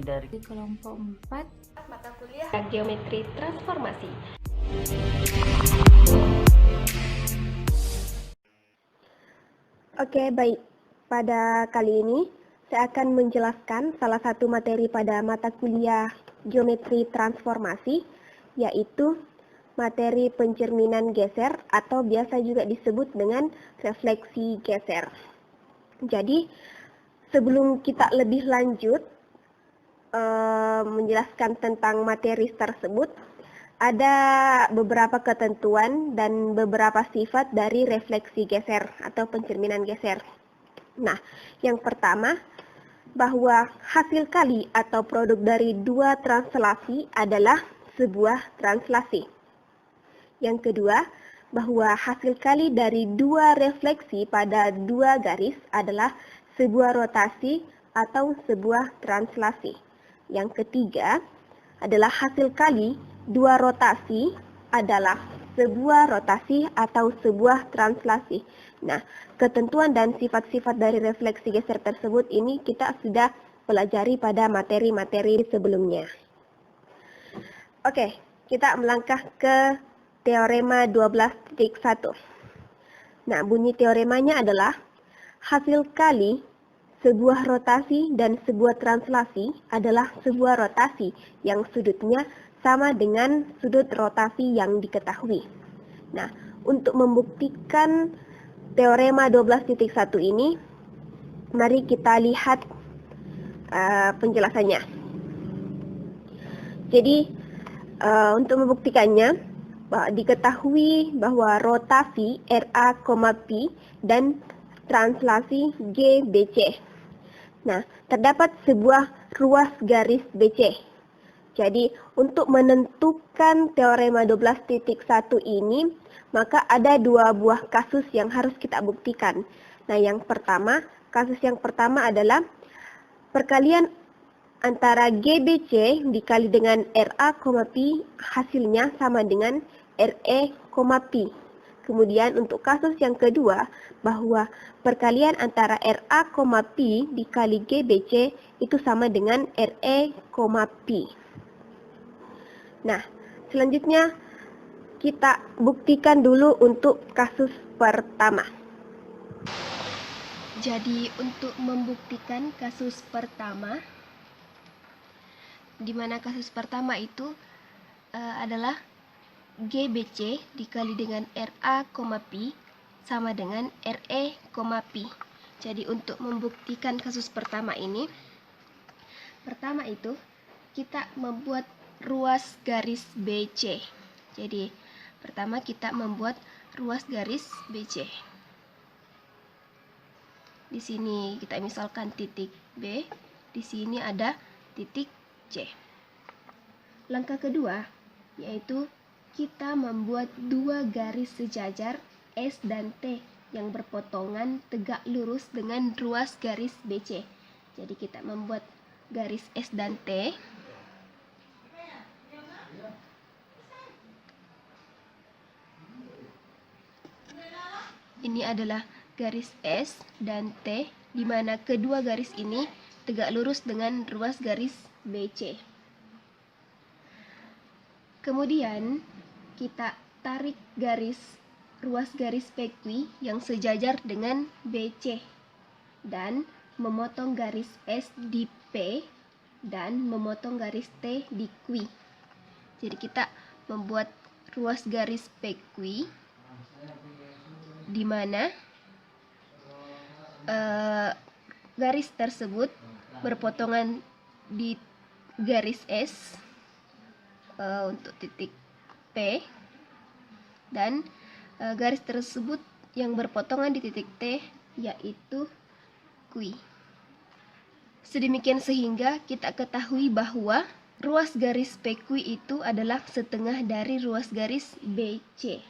dari kelompok 4 mata kuliah Geometri Transformasi. Oke, baik. Pada kali ini saya akan menjelaskan salah satu materi pada mata kuliah Geometri Transformasi, yaitu materi pencerminan geser atau biasa juga disebut dengan refleksi geser. Jadi, sebelum kita lebih lanjut menjelaskan tentang materi tersebut, ada beberapa ketentuan dan beberapa sifat dari refleksi geser atau pencerminan geser. Nah, yang pertama, bahwa hasil kali atau produk dari dua translasi adalah sebuah translasi. Yang kedua, bahwa hasil kali dari dua refleksi pada dua garis adalah sebuah rotasi atau sebuah translasi. Yang ketiga adalah hasil kali dua rotasi adalah sebuah rotasi atau sebuah translasi. Nah, ketentuan dan sifat-sifat dari refleksi geser tersebut ini kita sudah pelajari pada materi-materi sebelumnya. Oke, kita melangkah ke teorema 12.1. Nah, bunyi teoremanya adalah hasil kali sebuah rotasi dan sebuah translasi adalah sebuah rotasi yang sudutnya sama dengan sudut rotasi yang diketahui. Nah, untuk membuktikan teorema 12.1 ini, mari kita lihat penjelasannya. Jadi, untuk membuktikannya, diketahui bahwa rotasi RA, P dan translasi GBC. Nah, terdapat sebuah ruas garis BC. Jadi, untuk menentukan teorema 12.1 ini, maka ada dua buah kasus yang harus kita buktikan. Nah, kasus yang pertama adalah perkalian antara GBC dikali dengan RA, P hasilnya sama dengan RE, P. Kemudian untuk kasus yang kedua, bahwa perkalian antara RA, P dikali GBC itu sama dengan RE, P. Nah, selanjutnya kita buktikan dulu untuk kasus pertama. Jadi untuk membuktikan kasus pertama, di mana kasus pertama itu adalah GBC dikali dengan RA, P sama dengan RE, P. Jadi untuk membuktikan kasus pertama ini, pertama itu kita membuat ruas garis BC. Jadi pertama kita membuat ruas garis BC. Di sini kita misalkan titik B, di sini ada titik C. Langkah kedua yaitu kita membuat dua garis sejajar S dan T yang berpotongan tegak lurus dengan ruas garis BC. Jadi kita membuat garis S dan T. Ini adalah garis S dan T, di mana kedua garis ini tegak lurus dengan ruas garis BC. Kemudian kita tarik ruas garis PQ yang sejajar dengan BC dan memotong garis S di P dan memotong garis T di Q. Jadi kita membuat ruas garis PQ di mana garis tersebut berpotongan di garis S untuk titik P dan garis tersebut yang berpotongan di titik T yaitu Q. Sedemikian sehingga kita ketahui bahwa ruas garis PQ itu adalah setengah dari ruas garis BC.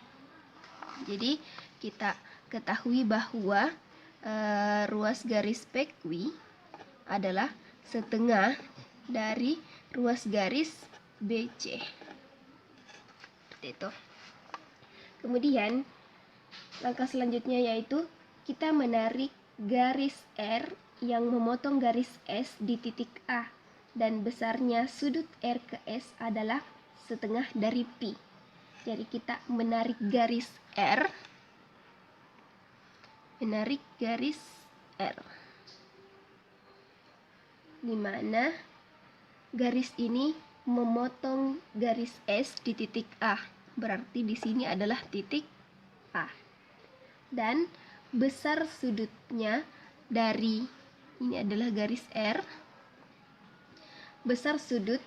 Jadi kita ketahui bahwa ruas garis PQ adalah setengah dari ruas garis BC. Seperti itu. Kemudian langkah selanjutnya yaitu kita menarik garis R yang memotong garis S di titik A. dan besarnya sudut R ke S adalah setengah dari pi. Jadi kita menarik garis R, di mana garis ini memotong garis S di titik A. Berarti di sini adalah titik A. Dan besar sudutnya dari ini adalah garis R. Besar sudut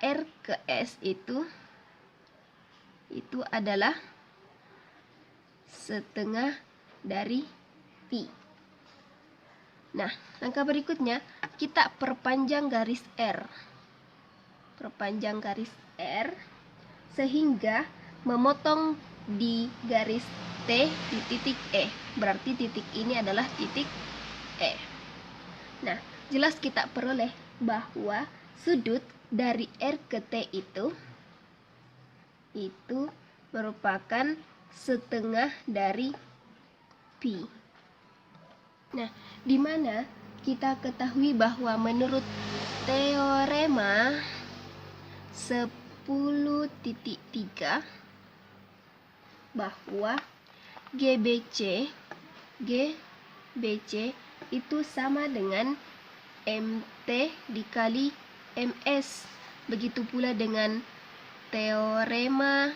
R ke S itu adalah setengah dari pi. Nah, langkah berikutnya kita perpanjang garis R. Perpanjang garis R sehingga memotong di garis T di titik E. Berarti titik ini adalah titik E. Nah, jelas kita peroleh bahwa sudut dari R ke T itu merupakan setengah dari pi. Nah, di mana kita ketahui bahwa menurut teorema 10.3 bahwa GBC itu sama dengan MT dikali MS. Begitu pula dengan teorema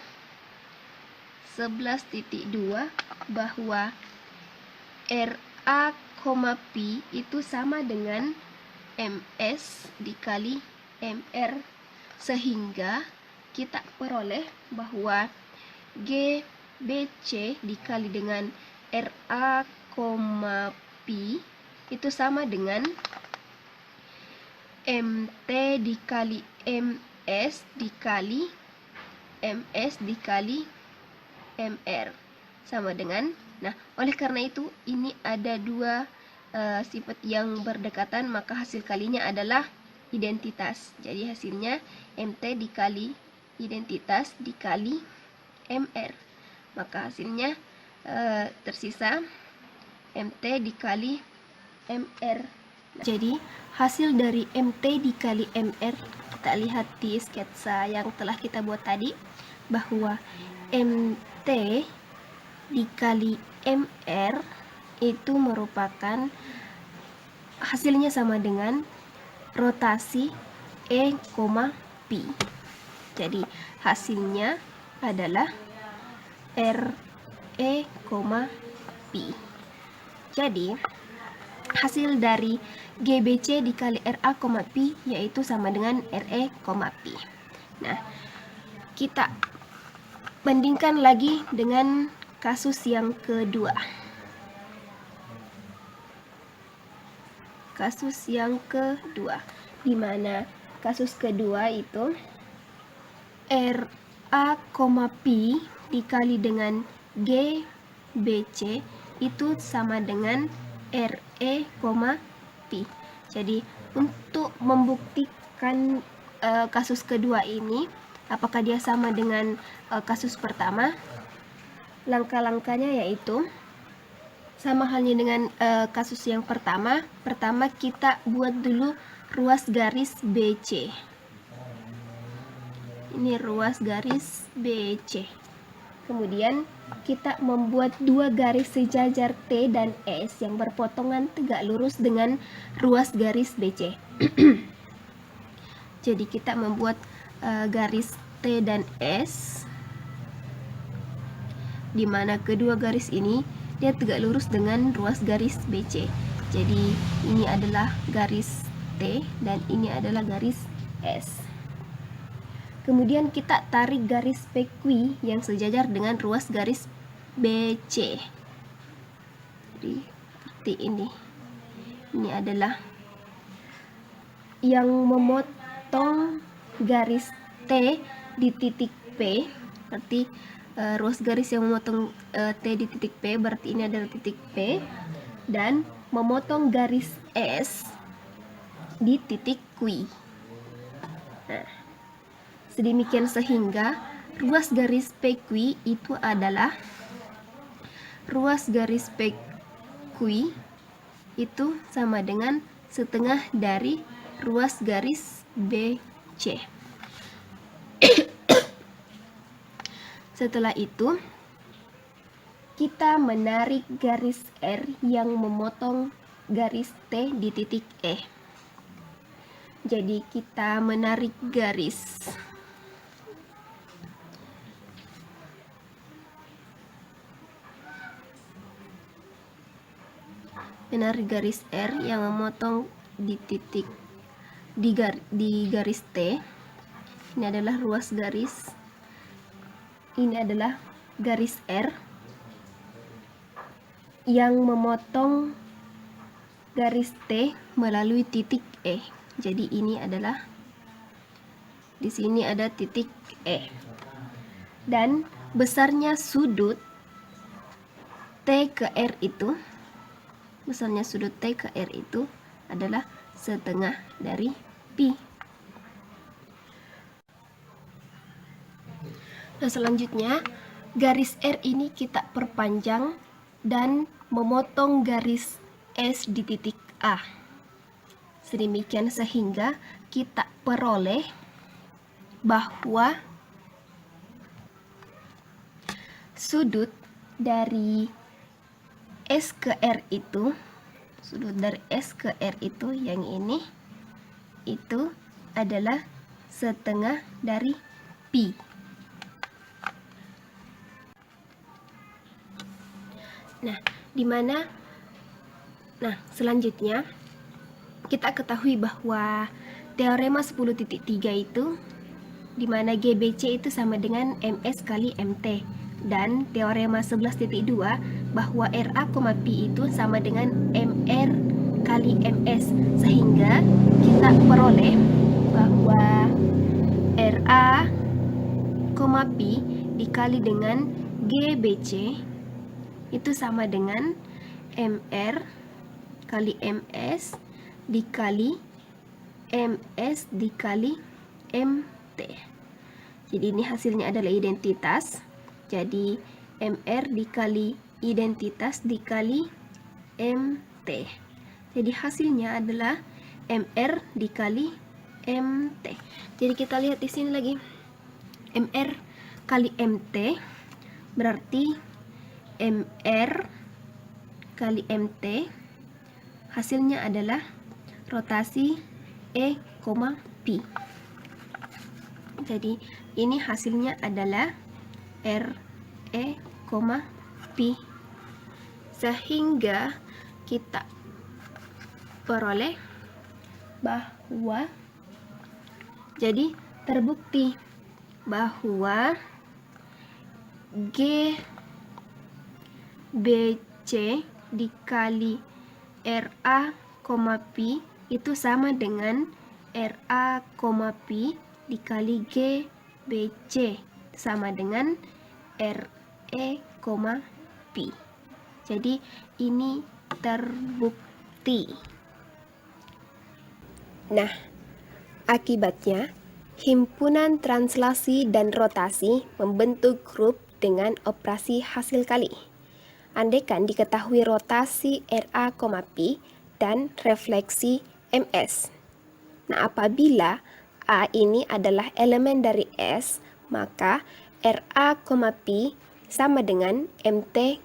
11.2 bahwa RA, Pi itu sama dengan MS dikali MR, sehingga kita peroleh bahwa GBC dikali dengan RA, Pi itu sama dengan MT dikali MS dikali MR sama dengan. Nah, oleh karena itu ini ada dua sifat yang berdekatan, maka hasil kalinya adalah identitas. Jadi hasilnya MT dikali identitas dikali MR. Maka hasilnya tersisa MT dikali MR. Jadi hasil dari MT dikali MR kita lihat di sketsa yang telah kita buat tadi, bahwa MT dikali MR itu merupakan hasilnya sama dengan rotasi E, Pi. Jadi hasilnya adalah RE, Pi. Jadi hasil dari GBC dikali RA, Pi yaitu sama dengan RE, Pi. Nah, kita bandingkan lagi dengan kasus yang kedua. Kasus yang kedua, di mana kasus kedua itu RA, Pi dikali dengan GBC itu sama dengan RE, Pi. Jadi untuk membuktikan kasus kedua ini apakah dia sama dengan kasus pertama, langkah-langkahnya yaitu sama halnya dengan kasus yang pertama. Pertama kita buat dulu ruas garis BC. Ini ruas garis BC. Kemudian kita membuat dua garis sejajar T dan S yang berpotongan tegak lurus dengan ruas garis BC. Jadi kita membuat garis T dan S, di mana kedua garis ini dia tegak lurus dengan ruas garis BC. Jadi ini adalah garis T dan ini adalah garis S. Kemudian kita tarik garis PQ yang sejajar dengan ruas garis BC. Jadi seperti ini. Ini adalah yang memotong garis T di titik P. Berarti ruas garis yang memotong T di titik P, berarti ini adalah titik P, dan memotong garis S di titik Q. Nah, sedemikian sehingga ruas garis PQ itu adalah ruas garis PQ itu sama dengan setengah dari ruas garis BC. Setelah itu, kita menarik garis R yang memotong garis T di titik E. Jadi kita menarik garis R yang memotong di titik di garis T. Ini adalah ruas garis. Ini adalah garis R yang memotong garis T melalui titik E. Jadi ini adalah, di sini ada titik E. Dan besarnya sudut T ke R itu, adalah setengah dari pi. Nah, selanjutnya garis R ini kita perpanjang dan memotong garis S di titik A. Sedemikian sehingga kita peroleh bahwa sudut dari S ke R itu, yang ini, itu adalah setengah dari pi. Nah, selanjutnya kita ketahui bahwa teorema 10.3 itu dimana GBC itu sama dengan MS kali MT, dan teorema 11.2 bahwa RA, Pi itu sama dengan MR kali MS, sehingga kita peroleh bahwa RA, Pi dikali dengan GBC itu sama dengan MR kali MS dikali MS dikali MT. Jadi ini hasilnya adalah identitas. Jadi MR dikali identitas dikali MT. Jadi hasilnya adalah MR dikali MT. Jadi kita lihat di sini lagi. MR kali MT berarti MR kali MT hasilnya adalah rotasi E, Pi. Jadi ini hasilnya adalah R, E, Pi. Sehingga kita peroleh bahwa, jadi terbukti bahwa GBC dikali RA, Pi itu sama dengan RA, Pi dikali GBC sama dengan RE, Pi. Jadi ini terbukti. Nah, akibatnya himpunan translasi dan rotasi membentuk grup dengan operasi hasil kali. Andaikan diketahui rotasi RA, Pi dan refleksi MS. Nah, apabila A ini adalah elemen dari S, maka RA, Pi sama dengan MT,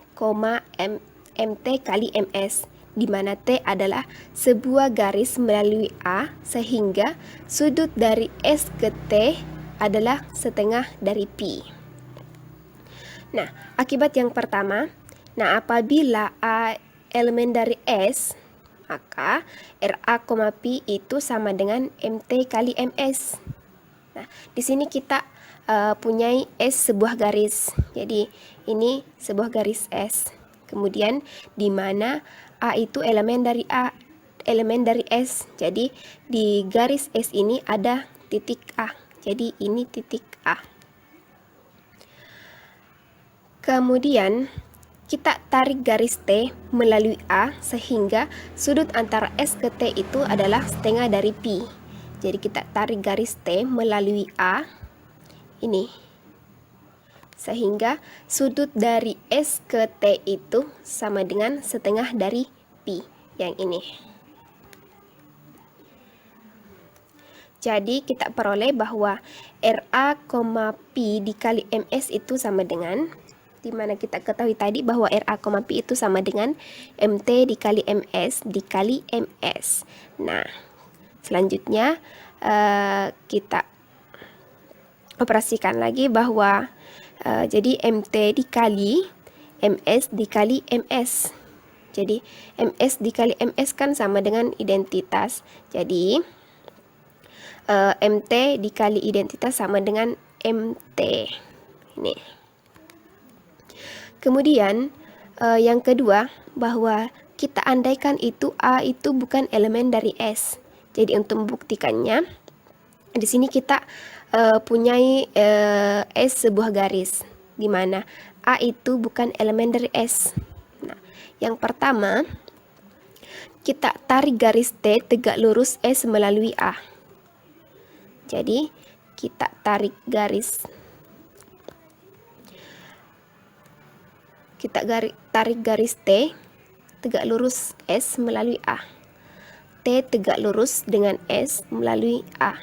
MT kali MS, di mana T adalah sebuah garis melalui A, sehingga sudut dari S ke T adalah setengah dari pi. Nah, akibat yang pertama, apabila A elemen dari S, maka RA, Pi itu sama dengan MT kali MS. Nah, di sini kita punyai S sebuah garis. Jadi, ini sebuah garis S. Kemudian, di mana A itu elemen dari S. Jadi, di garis S ini ada titik A. Jadi, ini titik A. Kemudian, kita tarik garis T melalui A sehingga sudut antara S ke T itu adalah setengah dari pi. Jadi kita tarik garis T melalui A ini. Sehingga sudut dari S ke T itu sama dengan setengah dari pi yang ini. Jadi kita peroleh bahwa RA, Pi dikali MS itu sama dengan, di mana kita ketahui tadi bahwa RA, Pi itu sama dengan MT dikali MS dikali MS. Nah, selanjutnya kita operasikan lagi bahwa jadi MT dikali MS dikali MS. Jadi MS dikali MS kan sama dengan identitas. Jadi MT dikali identitas sama dengan MT. Ini. Kemudian yang kedua, bahwa kita andaikan itu A itu bukan elemen dari S. Jadi untuk membuktikannya, di sini kita punyai S sebuah garis, di mana A itu bukan elemen dari S. Nah, yang pertama, kita tarik garis T tegak lurus S melalui A. Jadi, kita tarik garis T tegak lurus S melalui A. T tegak lurus dengan S melalui A.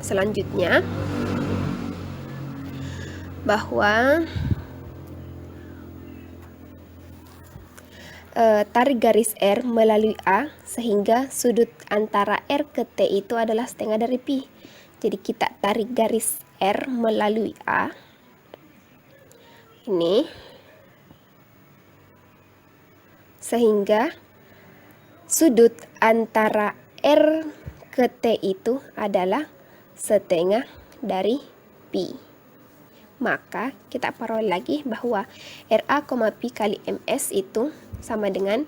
Selanjutnya, bahwa tarik garis R melalui A sehingga sudut antara R ke T itu adalah setengah dari pi. Jadi kita tarik garis R melalui A. Ini. Sehingga sudut antara R ke T itu adalah setengah dari pi. Maka kita peroleh lagi bahwa RA, Pi kali MS itu sama dengan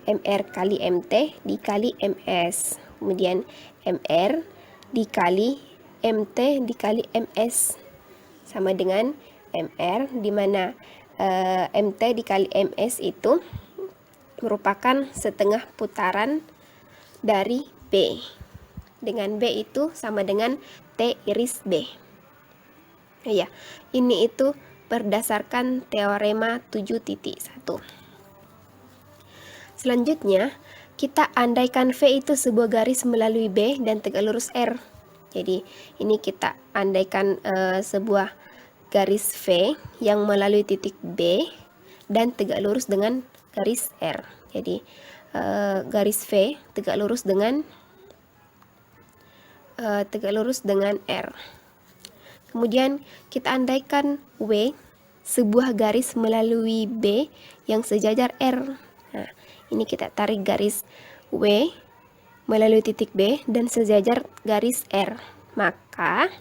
MR kali MT dikali MS. Kemudian MR dikali MT dikali MS sama dengan MR, di mana MT dikali MS itu merupakan setengah putaran dari B. Dengan B itu sama dengan T iris B. Ya, ini itu berdasarkan teorema 7.1. Selanjutnya, kita andaikan V itu sebuah garis melalui B dan tegak lurus R. Jadi, ini kita andaikan sebuah garis V yang melalui titik B dan tegak lurus dengan garis R. Jadi, garis V tegak lurus dengan R. Kemudian kita andaikan W sebuah garis melalui B yang sejajar R. Nah, ini kita tarik garis W melalui titik B dan sejajar garis R. Maka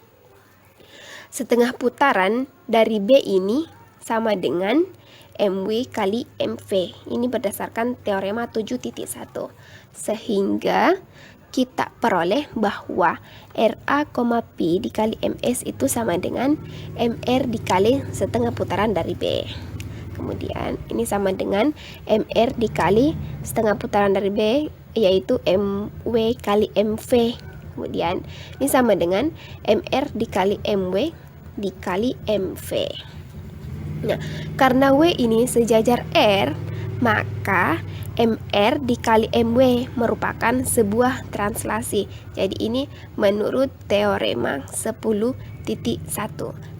setengah putaran dari B ini sama dengan MW kali MV. Ini berdasarkan teorema 7.1. Sehingga kita peroleh bahwa RA, Pi dikali MS itu sama dengan MR dikali setengah putaran dari B. Kemudian ini sama dengan MR dikali setengah putaran dari B, yaitu MW kali MV. Kemudian ini sama dengan MR dikali MW dikali MV. Nah, karena W ini sejajar R, maka MR dikali MW merupakan sebuah translasi. Jadi ini menurut teorema 10.1.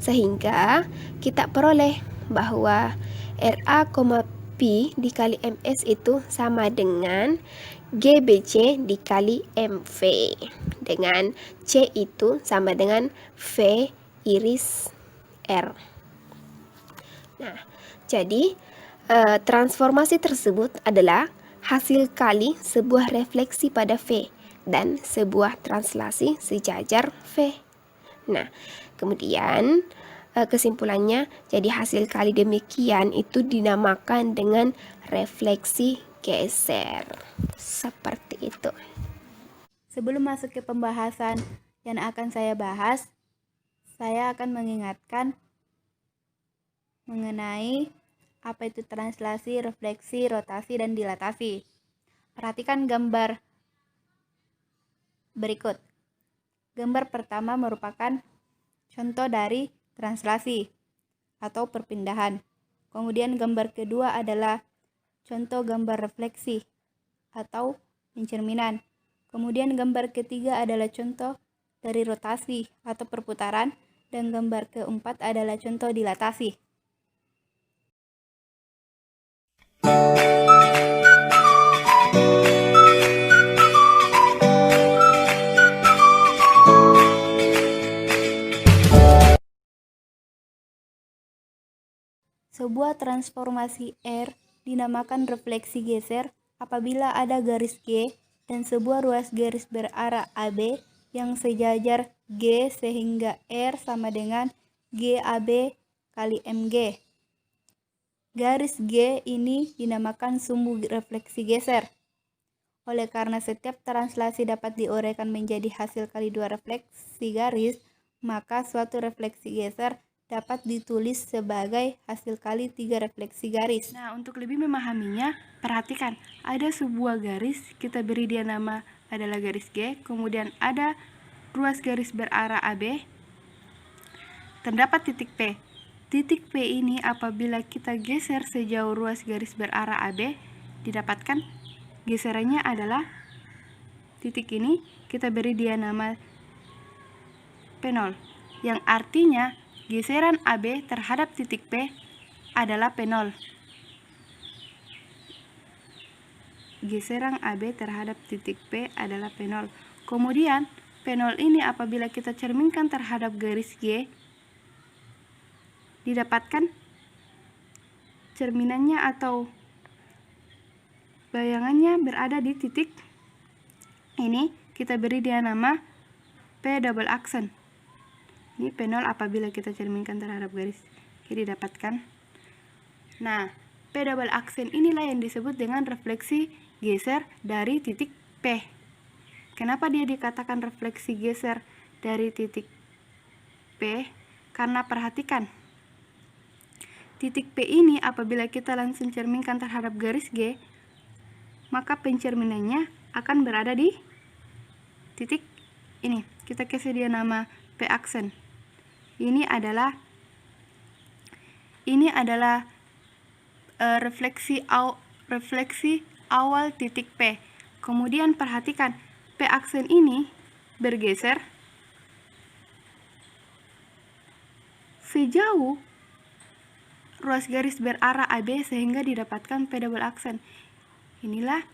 Sehingga kita peroleh bahwa RA, Pi dikali MS itu sama dengan GBC dikali MV. Dengan C itu sama dengan V iris R. Nah, jadi transformasi tersebut adalah hasil kali sebuah refleksi pada V dan sebuah translasi sejajar V. Nah, kemudian kesimpulannya, jadi hasil kali demikian itu dinamakan dengan refleksi geser. Seperti itu. Sebelum masuk ke pembahasan yang akan saya bahas, saya akan mengingatkan mengenai apa itu translasi, refleksi, rotasi, dan dilatasi. Perhatikan gambar berikut. Gambar pertama merupakan contoh dari translasi atau perpindahan. Kemudian gambar kedua adalah contoh gambar refleksi atau pencerminan. Kemudian gambar ketiga adalah contoh dari rotasi atau perputaran, dan gambar keempat adalah contoh dilatasi. Sebuah transformasi R dinamakan refleksi geser apabila ada garis G dan sebuah ruas garis berarah AB yang sejajar G sehingga R sama dengan GAB kali MG. Garis G ini dinamakan sumbu refleksi geser. Oleh karena setiap translasi dapat diuraikan menjadi hasil kali dua refleksi garis, maka suatu refleksi geser dapat ditulis sebagai hasil kali 3 refleksi garis. Nah, untuk lebih memahaminya, perhatikan, ada sebuah garis, kita beri dia nama adalah garis G, kemudian ada ruas garis berarah AB, terdapat titik P. Titik P ini apabila kita geser sejauh ruas garis berarah AB, didapatkan geserannya adalah titik ini, kita beri dia nama P0, yang artinya geseran AB terhadap titik P adalah P0. Geseran AB terhadap titik P adalah P0. Kemudian P0 ini apabila kita cerminkan terhadap garis G, didapatkan cerminannya atau bayangannya berada di titik ini, kita beri dia nama P double aksen. Ini P0 apabila kita cerminkan terhadap garis G didapatkan. Nah, P double aksen inilah yang disebut dengan refleksi geser dari titik P. Kenapa dia dikatakan refleksi geser dari titik P? Karena perhatikan, titik P ini apabila kita langsung cerminkan terhadap garis G, maka pencerminannya akan berada di titik ini. Kita kasih dia nama P aksen. Ini adalah refleksi awal titik P. Kemudian perhatikan, P aksen ini bergeser sejauh ruas garis berarah AB sehingga didapatkan P double aksen. Inilah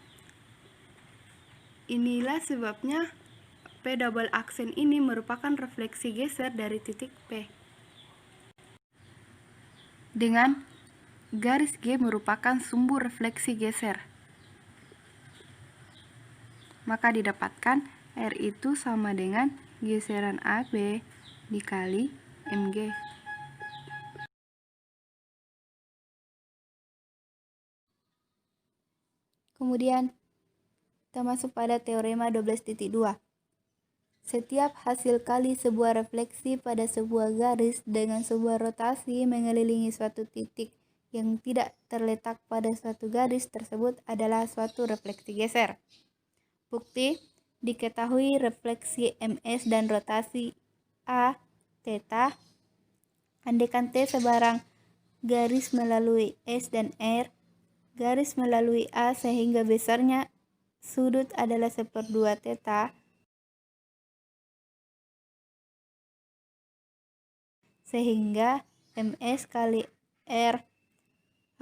sebabnya P double aksen ini merupakan refleksi geser dari titik P. Dengan garis G merupakan sumbu refleksi geser, maka didapatkan R itu sama dengan geseran AB dikali MG. Kemudian kita masuk pada teorema 12.2. Setiap hasil kali sebuah refleksi pada sebuah garis dengan sebuah rotasi mengelilingi suatu titik yang tidak terletak pada suatu garis tersebut adalah suatu refleksi geser. Bukti, diketahui refleksi MS dan rotasi A, theta, andaikan T sebarang garis melalui S dan R, garis melalui A sehingga besarnya sudut adalah 1/2 theta, sehingga MS kali R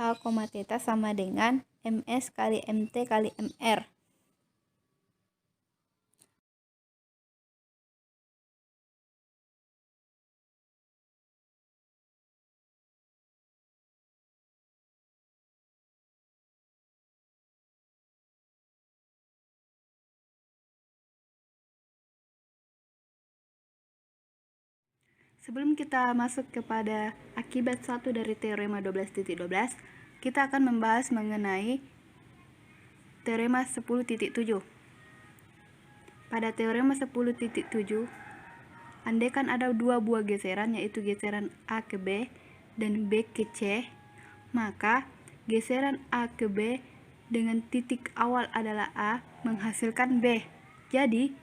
A, theta sama dengan MS kali MT kali MR. Sebelum kita masuk kepada akibat 1 dari teorema 12.12, kita akan membahas mengenai teorema 10.7. Pada teorema 10.7, andaikan ada dua buah geseran, yaitu geseran A ke B dan B ke C, maka geseran A ke B dengan titik awal adalah A menghasilkan B. Jadi,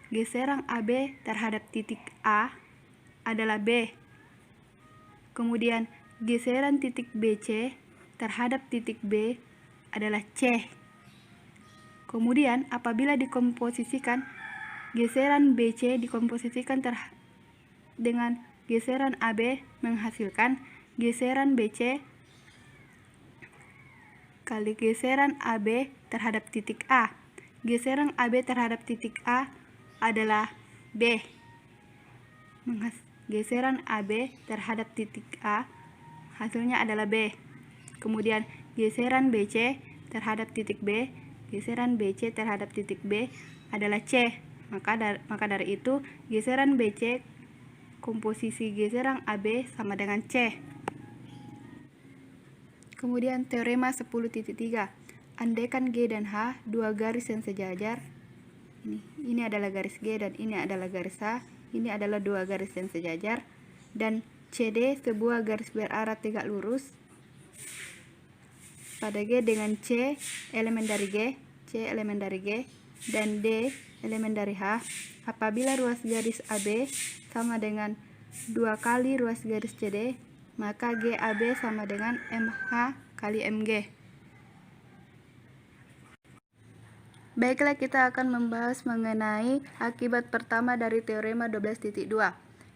geseran AB terhadap titik A adalah B. Kemudian geseran titik BC terhadap titik B adalah C. Kemudian apabila dikomposisikan, geseran BC dikomposisikan dengan geseran AB menghasilkan geseran BC kali geseran AB terhadap titik A. Geseran AB terhadap titik A adalah B. Geseran AB terhadap titik A hasilnya adalah B. Kemudian geseran BC terhadap titik B, geseran BC terhadap titik B adalah C. Maka dari itu geseran BC komposisi geseran AB sama dengan C. Kemudian teorema 10.3. Andaikan G dan H dua garis yang sejajar. Ini adalah garis G dan ini adalah garis H. Ini adalah dua garis yang sejajar, dan CD sebuah garis berarah tegak lurus pada G dengan C elemen dari G, C elemen dari G, dan D elemen dari H. Apabila ruas garis AB sama dengan 2 kali ruas garis CD, maka GAB sama dengan MH kali MG. Baiklah, kita akan membahas mengenai akibat pertama dari teorema 12.2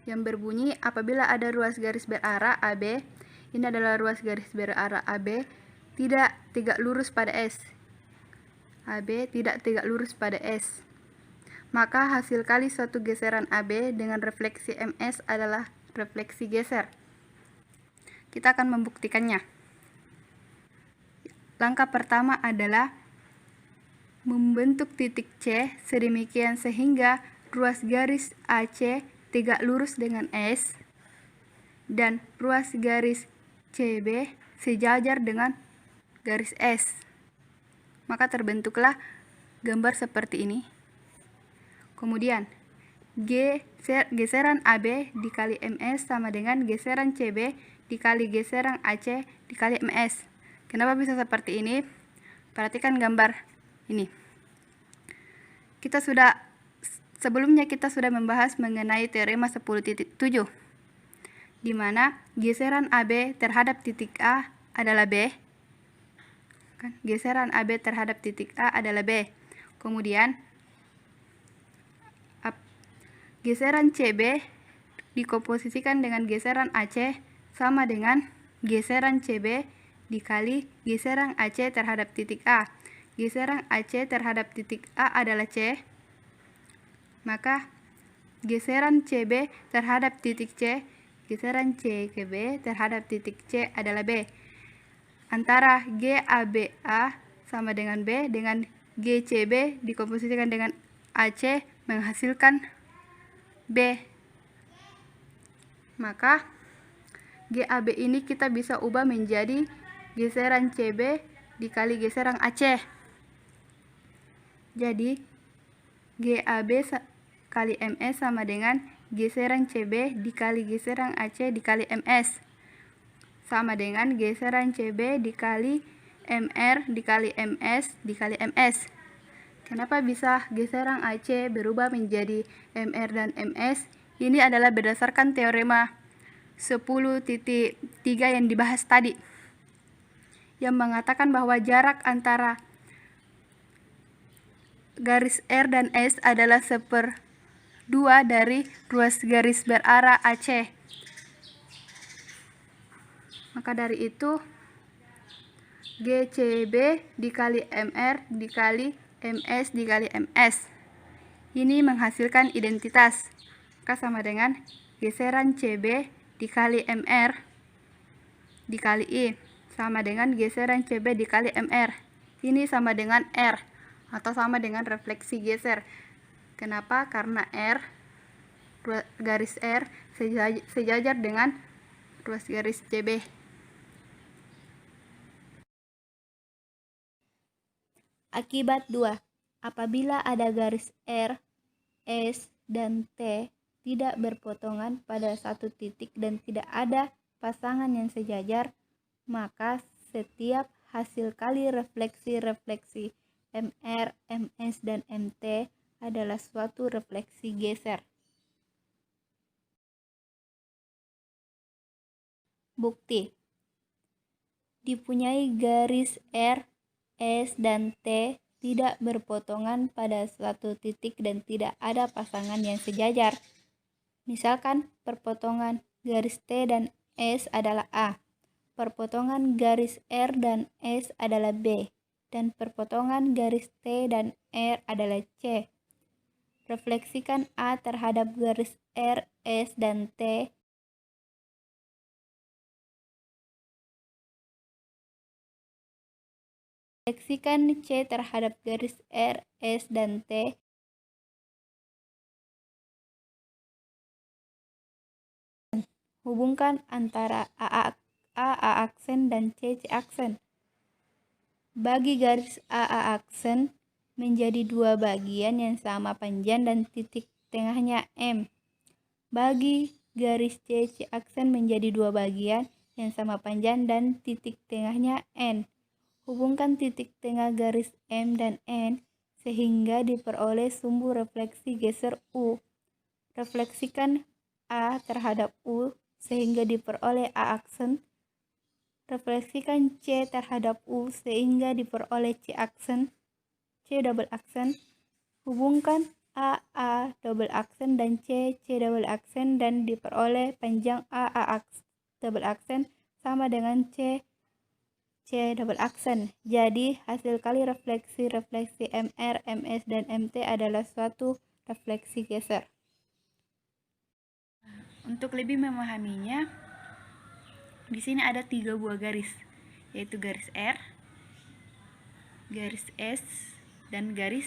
yang berbunyi apabila ada ruas garis berarah AB, ini adalah ruas garis berarah AB, tidak tegak lurus pada S. AB tidak tegak lurus pada S. Maka hasil kali suatu geseran AB dengan refleksi MS adalah refleksi geser. Kita akan membuktikannya. Langkah pertama adalah membentuk titik C sedemikian sehingga ruas garis AC tegak lurus dengan S dan ruas garis CB sejajar dengan garis S. Maka terbentuklah gambar seperti ini. Kemudian geseran AB dikali MS sama dengan geseran CB dikali geseran AC dikali MS. Kenapa bisa seperti ini? Perhatikan gambar ini. Sebelumnya kita sudah membahas mengenai teorema 10.7, di mana geseran AB terhadap titik A adalah B. Geseran AB terhadap titik A adalah B. Kemudian geseran CB dikomposisikan dengan geseran AC sama dengan geseran CB dikali geseran AC terhadap titik A. Geseran AC terhadap titik A adalah C. Maka geseran CB terhadap titik C, geseran C ke B terhadap titik C adalah B. Antara GABA sama dengan B dengan GCB dikomposisikan dengan AC menghasilkan B. Maka GAB ini kita bisa ubah menjadi geseran CB dikali geseran AC. Jadi GAB kali MS sama dengan geseran CB dikali geseran AC dikali MS, sama dengan geseran CB dikali MR dikali MS dikali MS. Kenapa bisa geseran AC berubah menjadi MR dan MS? Ini adalah berdasarkan teorema 10.3 yang dibahas tadi, yang mengatakan bahwa jarak antara garis R dan S adalah 1/2 dari ruas garis berarah AC. Maka dari itu GCB dikali MR dikali MS dikali MS ini menghasilkan identitas, maka sama dengan geseran CB dikali MR dikali I sama dengan geseran CB dikali MR. Ini sama dengan R atau sama dengan refleksi geser. Kenapa? Karena garis R sejajar dengan ruas garis CB. Akibat 2. Apabila ada garis R, S, dan T tidak berpotongan pada satu titik dan tidak ada pasangan yang sejajar, maka setiap hasil kali refleksi-refleksi MR, MS, dan MT adalah suatu refleksi geser. Bukti. dipunyai garis R, S, dan T tidak berpotongan pada suatu titik dan tidak ada pasangan yang sejajar. Misalkan perpotongan garis T dan S adalah A, perpotongan garis R dan S adalah B, dan perpotongan garis T dan R adalah C. Refleksikan A terhadap garis R, S, dan T. Refleksikan C terhadap garis R, S, dan T. Hubungkan antara A aksen dan C aksen. Bagi garis A aksen menjadi dua bagian yang sama panjang dan titik tengahnya M. Bagi garis C aksen menjadi dua bagian yang sama panjang dan titik tengahnya N. Hubungkan titik tengah garis M dan N sehingga diperoleh sumbu refleksi geser U. Refleksikan A terhadap U sehingga diperoleh A aksen. Refleksikan C terhadap U sehingga diperoleh C aksen, C double aksen. Hubungkan A double aksen dan C double aksen dan diperoleh panjang A double aksen sama dengan C double aksen. Jadi hasil kali refleksi MR, MS, dan MT adalah suatu refleksi geser. Untuk lebih memahaminya, di sini ada 3 buah garis, yaitu garis R, garis S, dan garis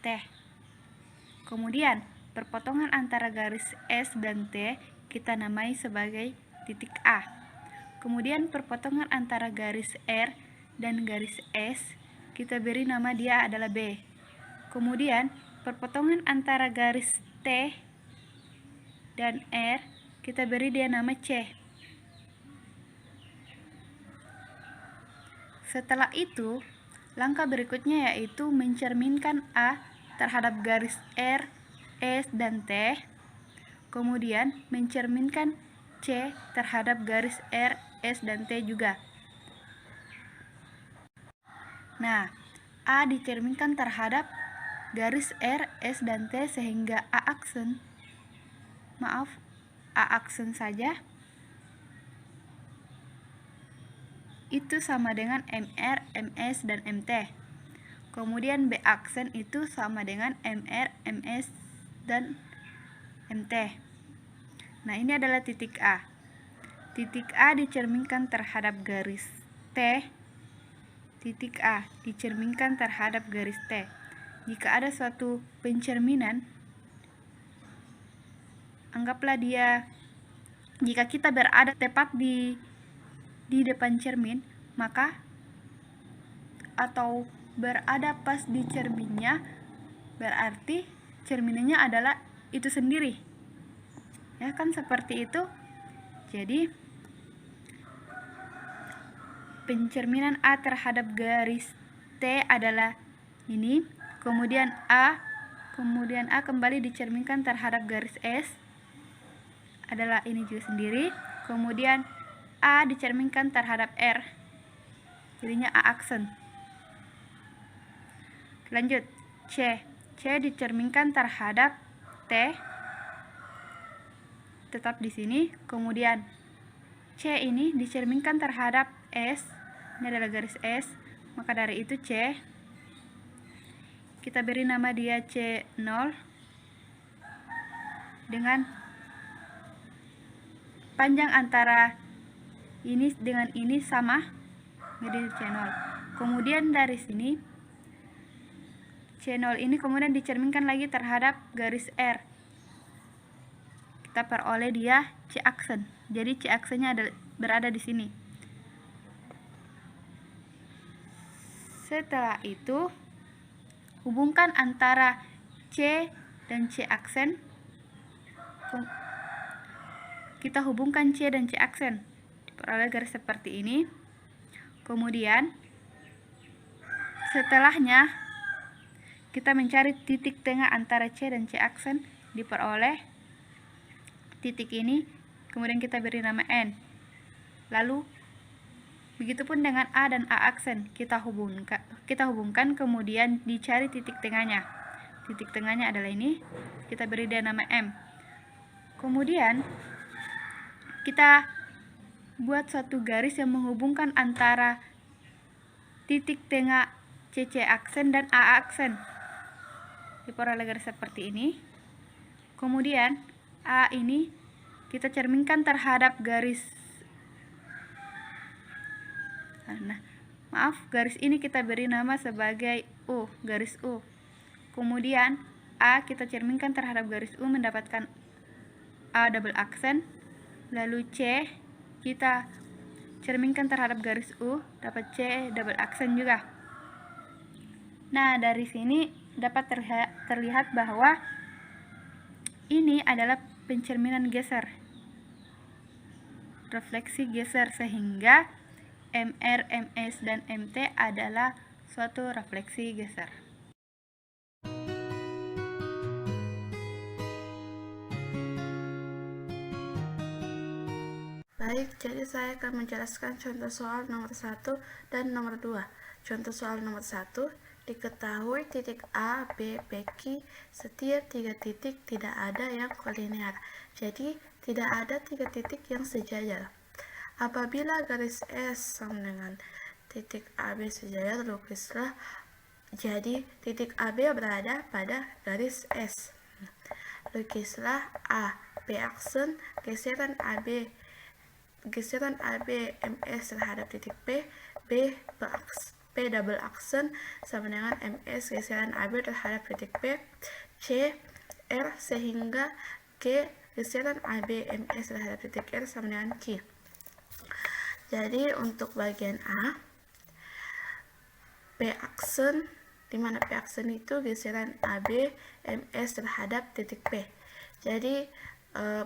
T. Kemudian, perpotongan antara garis S dan T kita namai sebagai titik A. Kemudian, perpotongan antara garis R dan garis S kita beri nama dia adalah B. Kemudian, perpotongan antara garis T dan R kita beri dia nama C. Setelah itu, langkah berikutnya yaitu mencerminkan A terhadap garis R, S, dan T. Kemudian mencerminkan C terhadap garis R, S, dan T juga. Nah, A dicerminkan terhadap garis R, S, dan T sehingga A aksen saja itu sama dengan MR, MS, dan MT. Kemudian B aksen itu sama dengan MR, MS, dan MT. Nah, ini adalah titik A. Titik A dicerminkan terhadap garis T. Titik A dicerminkan terhadap garis T. Jika ada suatu pencerminan, anggaplah dia, jika kita berada tepat di depan cermin, maka atau berada pas di cerminnya, berarti cerminannya adalah itu sendiri. Ya kan, seperti itu. Jadi pencerminan A terhadap garis T adalah ini. Kemudian A kembali dicerminkan terhadap garis S adalah ini juga sendiri. Kemudian A dicerminkan terhadap R, jadinya A aksen. Lanjut, C dicerminkan terhadap T, tetap di sini. Kemudian C ini dicerminkan terhadap S, ini adalah garis S, maka dari itu C kita beri nama dia C0 dengan panjang antara ini dengan ini sama, jadi C0. Kemudian dari sini C0 ini kemudian dicerminkan lagi terhadap garis R, kita peroleh dia C aksen. Jadi C aksennya berada di sini. Setelah itu, hubungkan antara C dan C aksen. Kita hubungkan C dan C aksen, diperoleh garis seperti ini. Kemudian setelahnya kita mencari titik tengah antara C dan C aksen, diperoleh titik ini. Kemudian kita beri nama N. Lalu Begitupun dengan A dan A aksen, kita hubungkan kemudian dicari titik tengahnya. Titik tengahnya adalah ini, kita beri dia nama M. Kemudian kita buat suatu garis yang menghubungkan antara titik tengah CC aksen dan A aksen. Diperoleh garis seperti ini. Kemudian A ini kita cerminkan terhadap garis. Garis ini kita beri nama sebagai U, garis U. Kemudian A kita cerminkan terhadap garis U mendapatkan A double aksen. Lalu C kita cerminkan terhadap garis U dapat C double aksen juga. Nah, dari sini dapat terlihat bahwa ini adalah pencerminan geser, refleksi geser, sehingga MR, MS, dan MT adalah suatu refleksi geser. Baik, jadi saya akan menjelaskan contoh soal nomor 1 dan nomor 2. Contoh soal nomor 1, diketahui titik A, B, P, Q setiap 3 titik tidak ada yang kolinear. Jadi, tidak ada 3 titik yang sejajar. Apabila garis S sama dengan titik AB sejajar, lukislah. Jadi, titik AB berada pada garis S. Lukislah A, P aksen, geseran AB MS terhadap titik P, P double aksen sama dengan MS geseran AB terhadap titik P, C, R sehingga G geseran AB MS terhadap titik R sama dengan Q. Jadi untuk bagian A, P aksen, di mana P aksen itu geseran AB MS terhadap titik P. Jadi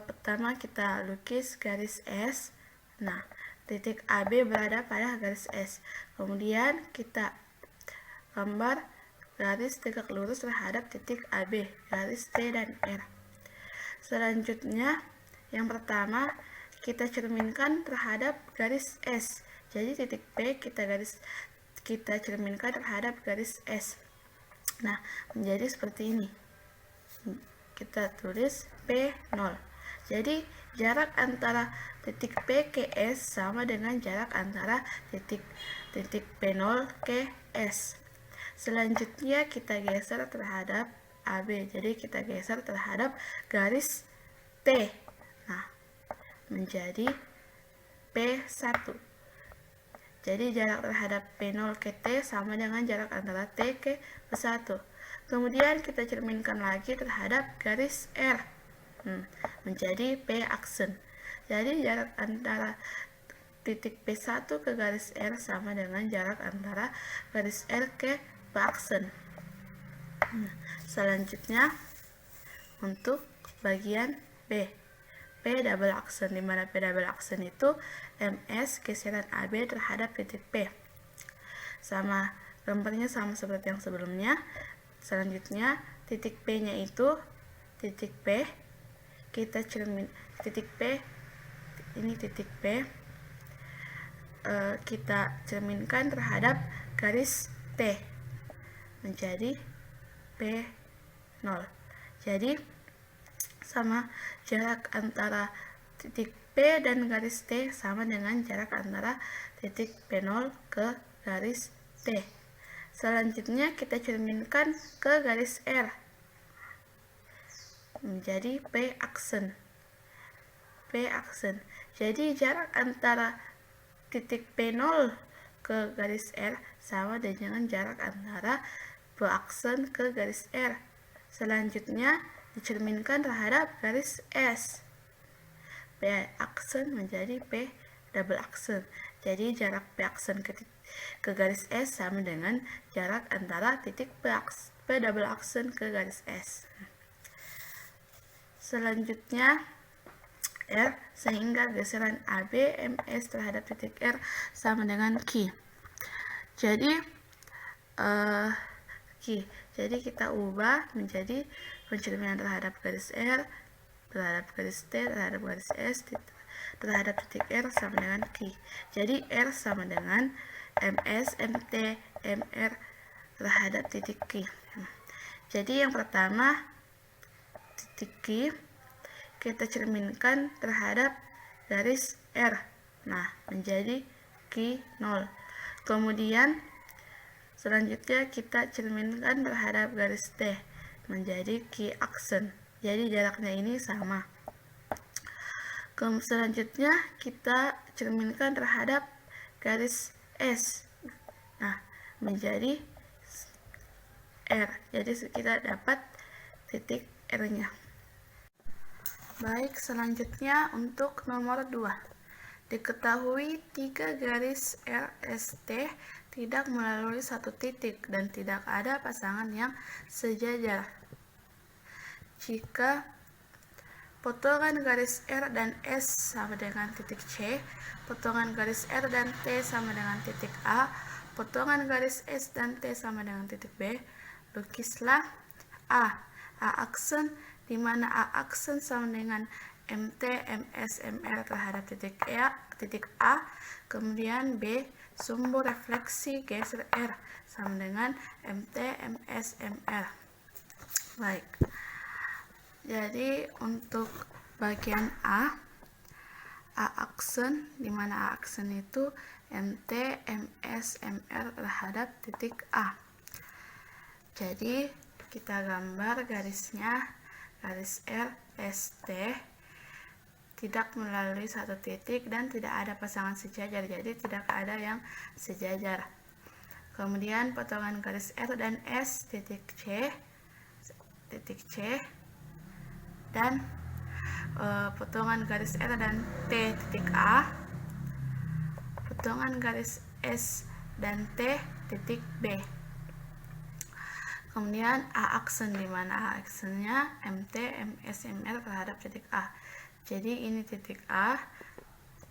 pertama kita lukis garis S. Nah, titik AB berada pada garis S. Kemudian kita gambar garis tegak lurus terhadap titik AB, garis T dan R. Selanjutnya, yang pertama kita cerminkan terhadap garis S. Jadi titik P kita cerminkan terhadap garis S. Nah, menjadi seperti ini. Kita tulis P0. Jadi jarak antara titik P ke S sama dengan jarak antara titik P0 ke S. Selanjutnya kita geser terhadap AB. Jadi kita geser terhadap garis T. Nah, menjadi P1. Jadi jarak terhadap P0 ke T sama dengan jarak antara T ke P1. Kemudian kita cerminkan lagi terhadap garis R. Menjadi P aksen. Jadi jarak antara titik P1 ke garis R sama dengan jarak antara garis R ke P aksen. Selanjutnya untuk bagian B, P double aksen, di mana P double aksen itu MS geseran AB terhadap titik P. Sama gambarnya sama seperti yang sebelumnya. Selanjutnya titik P-nya itu titik P, kita cermin titik P, ini titik P, kita cerminkan terhadap garis T menjadi P0. Jadi sama jarak antara titik P dan garis T sama dengan jarak antara titik P0 ke garis T. Selanjutnya kita cerminkan ke garis R menjadi P aksen. Jadi jarak antara titik P0 ke garis R sama dengan jarak antara P aksen ke garis R. Selanjutnya dicerminkan terhadap garis S. P aksen menjadi P double aksen. Jadi jarak P aksen ke garis S sama dengan jarak antara titik P double aksen ke garis S. Selanjutnya R sehingga geseran AB MS terhadap titik R sama dengan Q. Jadi Jadi kita ubah menjadi pencerminan terhadap garis R, terhadap garis T, terhadap garis S, terhadap titik R sama dengan Q. Jadi R sama dengan MS, MT, MR terhadap titik Q. Jadi yang pertama, titik Q kita cerminkan terhadap garis R. Nah, menjadi Q 0. Kemudian selanjutnya kita cerminkan terhadap garis T menjadi Q aksen. Jadi jaraknya ini sama. Selanjutnya kita cerminkan terhadap garis S. Nah, menjadi R. Jadi kita dapat titik R-nya. Baik, selanjutnya untuk nomor 2. Diketahui 3 garis RST tidak melalui satu titik dan tidak ada pasangan yang sejajar. Jika potongan garis R dan S sama dengan titik C, potongan garis R dan T sama dengan titik A, potongan garis S dan T sama dengan titik B, lukislah A aksen, di mana A aksen sama dengan MT, MS, MR terhadap titik A, kemudian B sumber refleksi geser R sama dengan MT, MS, MR. Baik. Jadi untuk bagian A aksen, di mana A aksen itu MT, MS, MR terhadap titik A. Jadi kita gambar garisnya, garis R, ST tidak melalui satu titik dan tidak ada pasangan sejajar, jadi tidak ada yang sejajar. Kemudian potongan garis R dan S titik C dan potongan garis R dan T titik A, potongan garis S dan T titik B. Kemudian A aksen, di mana A aksennya MT, MS, MR terhadap titik A. Jadi ini titik A.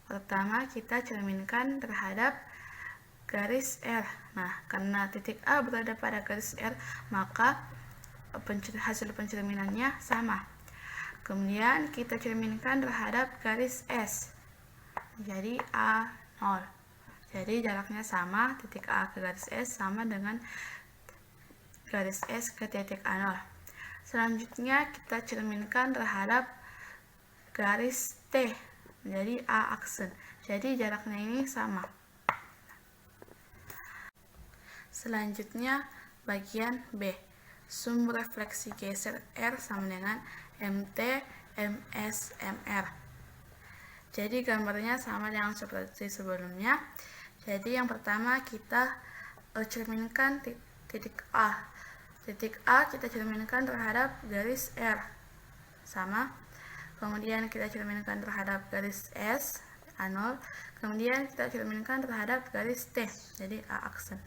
Pertama kita cerminkan terhadap garis R. Nah, karena titik A berada pada garis R, maka hasil pencerminannya sama. Kemudian kita cerminkan terhadap garis S, jadi A0. Jadi jaraknya sama, titik A ke garis S sama dengan garis S ke titik A0. Selanjutnya kita cerminkan terhadap garis T, menjadi A aksen. Jadi jaraknya ini sama. Selanjutnya bagian B, sumber refleksi geser R sama dengan MT, MS, MR. Jadi gambarnya sama dengan seperti sebelumnya. Jadi yang pertama kita cerminkan titik A. Titik A kita cerminkan terhadap garis R, sama. Kemudian kita cerminkan terhadap garis S, A0. Kemudian kita cerminkan terhadap garis T, jadi A aksen.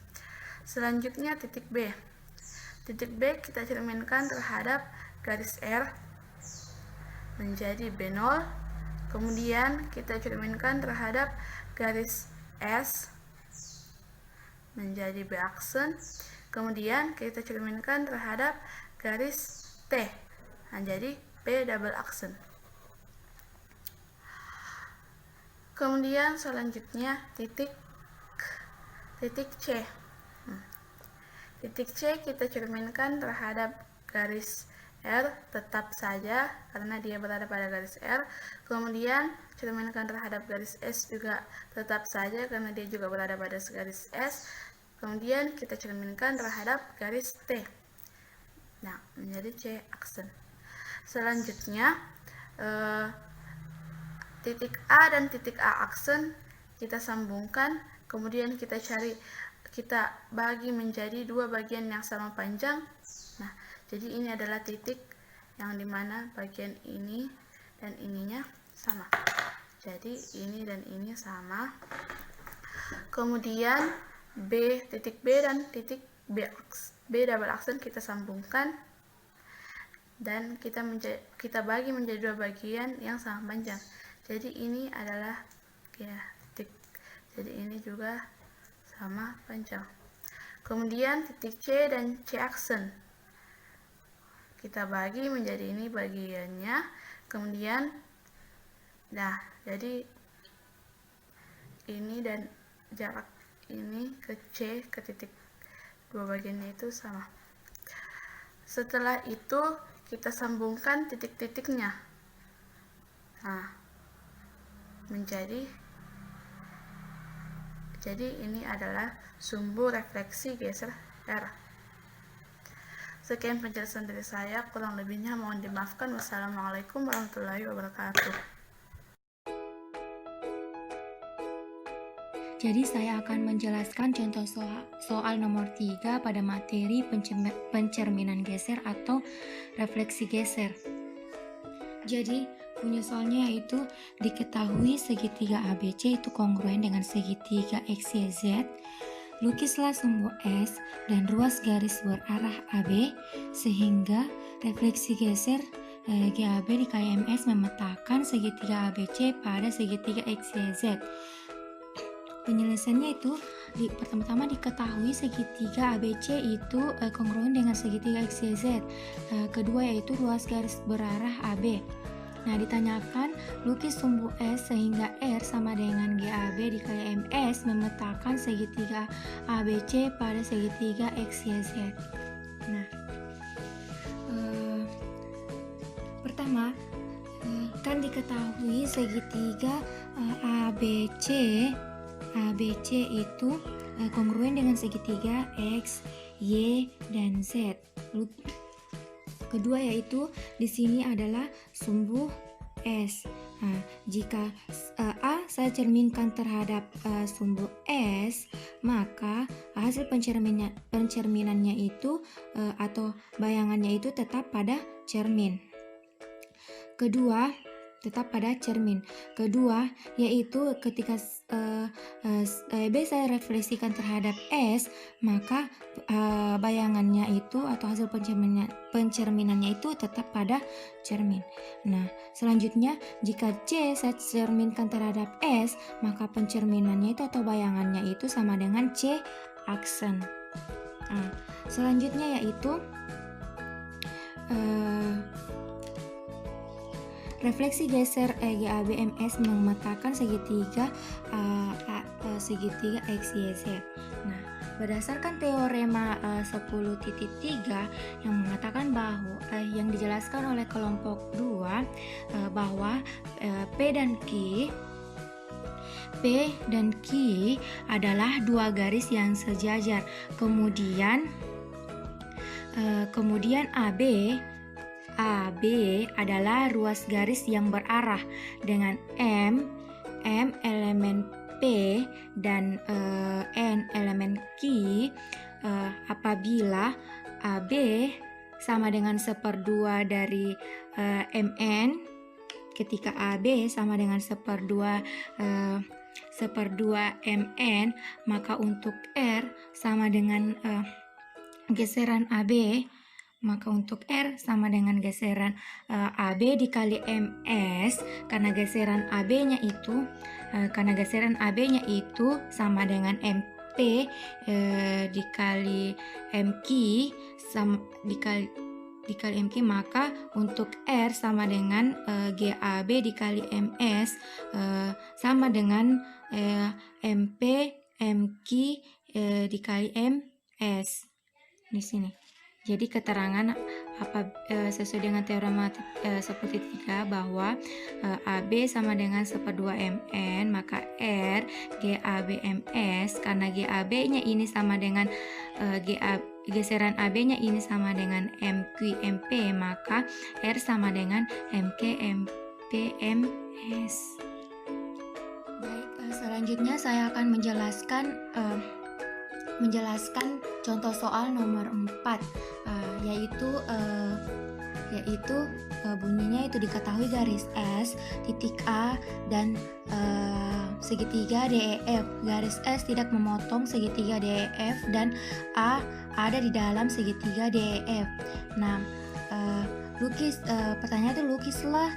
Selanjutnya titik B. Titik B kita cerminkan terhadap garis R, menjadi B0. Kemudian kita cerminkan terhadap garis S, menjadi B aksen. Kemudian kita cerminkan terhadap garis T, nah, jadi B double aksen. Kemudian selanjutnya titik C. Titik C kita cerminkan terhadap garis R, tetap saja karena dia berada pada garis R. Kemudian cerminkan terhadap garis S juga tetap saja karena dia juga berada pada garis S. Kemudian kita cerminkan terhadap garis T, nah, menjadi C aksen. Selanjutnya titik A dan titik A aksen kita sambungkan, kemudian kita bagi menjadi dua bagian yang sama panjang. Nah, jadi ini adalah titik yang dimana bagian ini dan ininya sama. Jadi ini dan ini sama. Kemudian titik B dan titik B double aksen kita sambungkan dan kita bagi menjadi dua bagian yang sama panjang. Jadi ini adalah titik. Jadi ini juga sama panjang. Kemudian titik C dan C aksen kita bagi menjadi ini bagiannya. Kemudian Nah, jadi ini dan jarak ini ke C ke titik dua bagiannya itu sama. Setelah itu kita sambungkan titik-titiknya. Nah, jadi ini adalah sumbu refleksi geser R. Sekian penjelasan dari saya, kurang lebihnya mohon dimaafkan. Wassalamualaikum warahmatullahi wabarakatuh. Jadi saya akan menjelaskan contoh soal nomor 3 pada materi pencerminan geser atau refleksi geser. Jadi punya soalnya yaitu diketahui segitiga ABC itu kongruen dengan segitiga XYZ. Lukislah sumbu S dan ruas garis berarah AB sehingga refleksi geser GAB dikali MS memetakan segitiga ABC pada segitiga XYZ. Penyelesaiannya itu pertama-tama diketahui segitiga ABC itu kongruen dengan segitiga XYZ. Kedua yaitu ruas garis berarah AB. Nah, ditanyakan lukis sumbu S sehingga R sama dengan GAB dikali MS memetakan segitiga ABC pada segitiga XYZ. Nah, pertama kan diketahui segitiga ABC itu kongruen dengan segitiga X, Y, dan Z. Kedua yaitu di sini adalah sumbu S. Nah, jika A saya cerminkan terhadap sumbu S, maka hasil pencerminannya itu atau bayangannya itu tetap pada cermin. Kedua yaitu ketika B saya refleksikan terhadap S, maka bayangannya itu atau hasil pencerminannya itu tetap pada cermin. Nah, selanjutnya jika C saya cerminkan terhadap S, maka pencerminannya itu atau bayangannya itu sama dengan C aksen. Nah, selanjutnya yaitu refleksi geser GAB MS memetakan segitiga XYZ. Nah, berdasarkan teorema 10.3 yang mengatakan bahwa yang dijelaskan oleh kelompok 2 bahwa P dan Q adalah dua garis yang sejajar. Kemudian AB adalah ruas garis yang berarah dengan M elemen P dan N elemen Q apabila AB sama dengan 1/2 dari MN. Ketika AB sama dengan 1/2 MN, maka untuk R sama dengan geseran AB, maka untuk R sama dengan geseran AB dikali MS, karena geseran AB-nya itu sama dengan MP dikali MQ dikali MQ, maka untuk R sama dengan GAB dikali MS sama dengan MP MQ dikali MS di sini. Jadi keterangan sesuai dengan teorema 10.3 bahwa AB sama dengan 1/2 MN, maka R GAB MS, karena GAB-nya ini sama dengan geseran AB-nya ini sama dengan MQ MP, maka R sama dengan MK MP MS. Baik, selanjutnya saya akan menjelaskan contoh soal nomor 4, yaitu bunyinya itu diketahui garis S, titik A, dan segitiga DEF. Garis S tidak memotong segitiga DEF dan A ada di dalam segitiga DEF. Nah, pertanyaan itu lukislah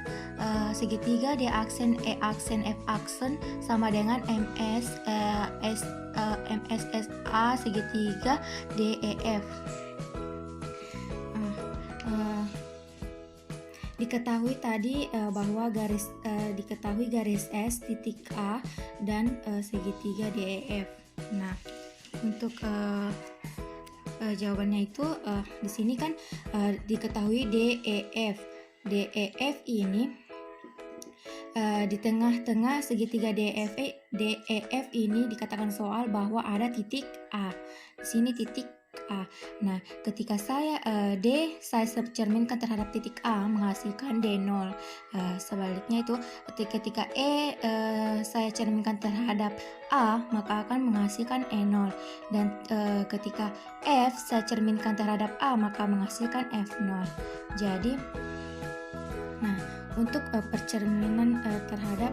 segitiga D aksen E aksen F aksen sama dengan MSSA segitiga DEF. diketahui tadi bahwa diketahui garis S titik A dan segitiga DEF. Nah, untuk jawabannya itu di sini kan diketahui DEF. DEF ini di tengah-tengah segitiga DEF ini dikatakan soal bahwa ada titik A. Di sini titik A. Nah, ketika saya cerminkan terhadap titik A menghasilkan D0. Sebaliknya itu ketika saya cerminkan terhadap A maka akan menghasilkan E0, dan ketika F saya cerminkan terhadap A maka menghasilkan F0. Jadi untuk percerminan terhadap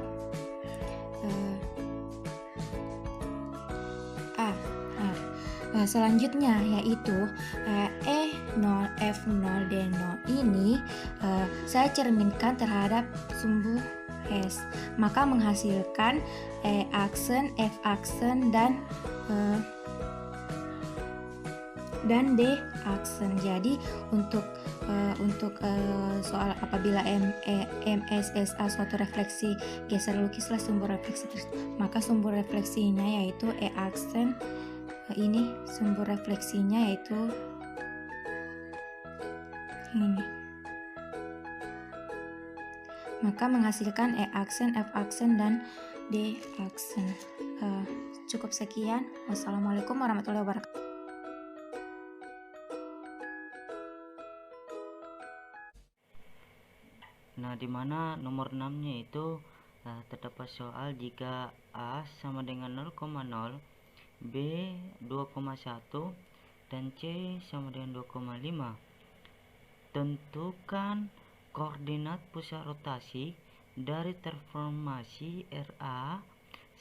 A. Selanjutnya yaitu E0, F0, D0 ini saya cerminkan terhadap sumbu S, maka menghasilkan E aksen, F aksen, dan D aksen. Jadi untuk soal apabila MSSA suatu refleksi geser, lukislah sumber refleksi maka sumber refleksinya yaitu E aksen. Ini sumber refleksinya yaitu ini, maka menghasilkan E aksen, F aksen, dan D aksen. Cukup sekian. Wassalamualaikum warahmatullahi wabarakatuh. Nah, dimana nomor 6-nya itu terdapat soal jika A sama dengan 0,0, B 2,1, dan C sama dengan 2,5. Tentukan koordinat pusat rotasi dari transformasi RA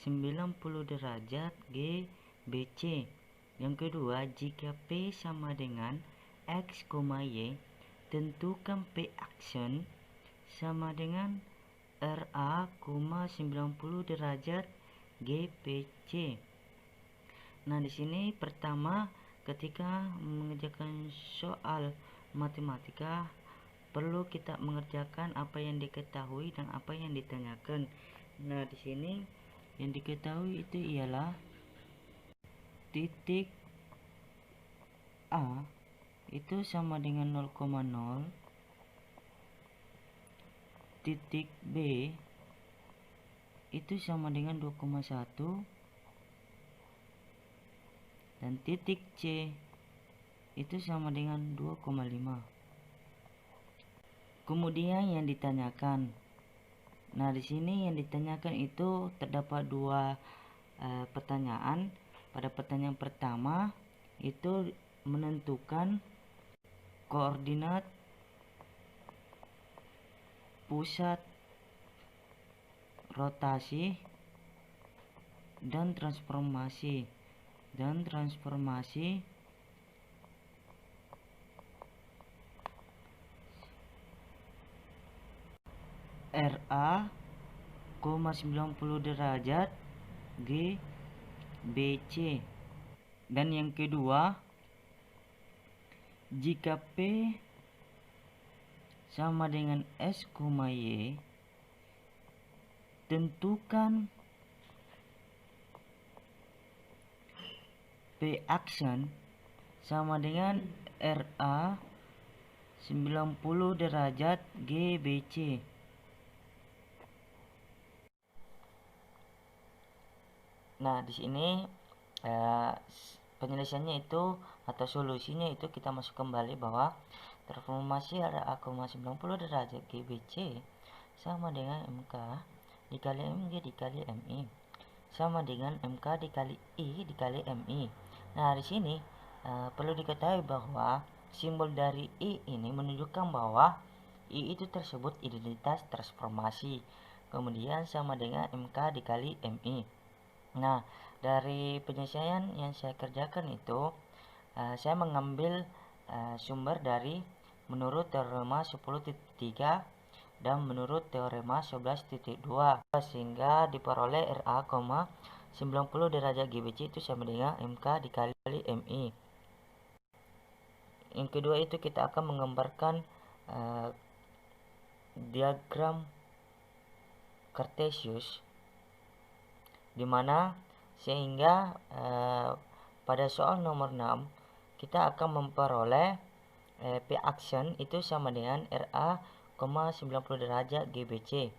90 derajat G BC. Yang kedua, jika P sama dengan X, Y, tentukan P aksen sama dengan RA, 90 derajat GPC. Nah, di sini pertama ketika mengerjakan soal matematika perlu kita mengerjakan apa yang diketahui dan apa yang ditanyakan. Nah, di sini yang diketahui itu ialah titik A itu sama dengan 0,0, titik B itu sama dengan 2,1, dan titik C itu sama dengan 2,5. Kemudian yang ditanyakan. Nah, di sini yang ditanyakan itu terdapat dua pertanyaan. Pada pertanyaan pertama itu menentukan koordinat pusat rotasi dan transformasi RA, 90 derajat G BC. Dan yang kedua, jika P sama dengan S, Y, tentukan P aksen sama dengan RA 90 derajat GBC. Nah, di sini penyelesaiannya itu atau solusinya itu kita masuk kembali bahwa transformasi RA, 90 derajat GBC sama dengan MK dikali MG dikali MI sama dengan MK dikali I dikali MI. Nah, di sini perlu diketahui bahwa simbol dari I ini menunjukkan bahwa I itu tersebut identitas transformasi, kemudian sama dengan MK dikali MI. Nah, dari penyelesaian yang saya kerjakan itu saya mengambil sumber dari menurut teorema 10.3 dan menurut teorema 11.2, sehingga diperoleh RA, 90 derajat GBC itu sama dengan MK dikali MI. Yang kedua itu kita akan menggambarkan diagram Cartesius, dimana sehingga pada soal nomor 6 kita akan memperoleh P action itu sama dengan RA, 90 derajat GBC.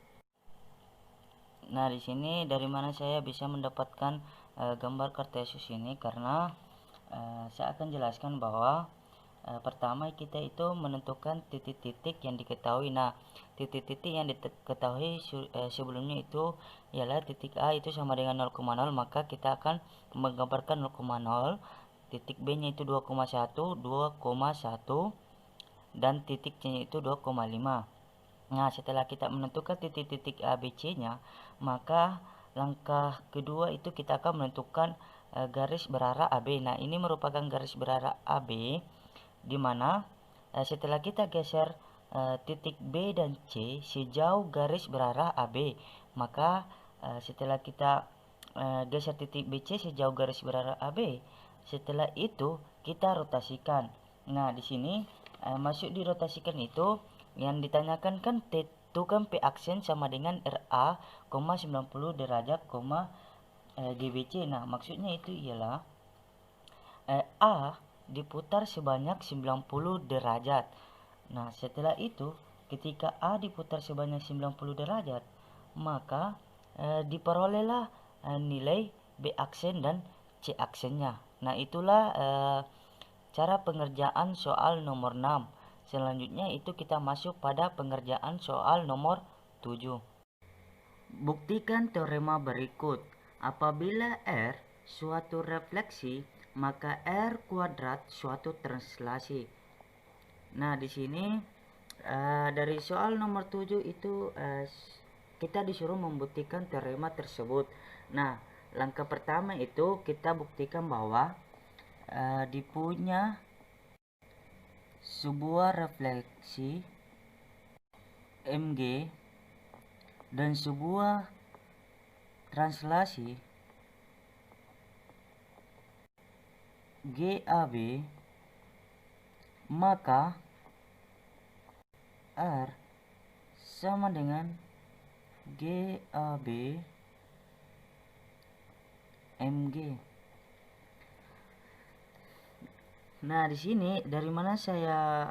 Nah, di sini dari mana saya bisa mendapatkan gambar Cartesius ini? Karena saya akan jelaskan bahwa pertama kita itu menentukan titik-titik yang diketahui. Nah, titik-titik yang diketahui sebelumnya itu ialah titik A itu sama dengan 0,0, maka kita akan menggambarkan 0,0. Titik B nya itu 2,1 dan titik C nya itu 2,5. Nah, setelah kita menentukan titik-titik A, B, C nya, maka langkah kedua itu kita akan menentukan garis berarah AB. Nah, ini merupakan garis berarah AB, di mana setelah kita geser titik B dan C sejauh garis berarah AB, maka setelah kita geser titik BC sejauh garis berarah AB, setelah itu kita rotasikan. Nah, di sini masuk dirotasikan itu yang ditanyakan kan tentukan P aksen sama dengan RA, 90 derajat, GBC. Nah, maksudnya itu ialah A diputar sebanyak 90 derajat. Nah, setelah itu ketika A diputar sebanyak 90 derajat, maka diperolehlah nilai B aksen dan C aksennya. Nah, itulah cara pengerjaan soal nomor 6. Selanjutnya itu kita masuk pada pengerjaan soal nomor 7. Buktikan teorema berikut. Apabila R suatu refleksi, maka R kuadrat suatu translasi. Nah, di sini dari soal nomor 7 itu kita disuruh membuktikan teorema tersebut. Nah, langkah pertama itu kita buktikan bahwa dipunya sebuah refleksi MG dan sebuah translasi GAB, maka R sama dengan GAB MG. Nah, di sini dari mana saya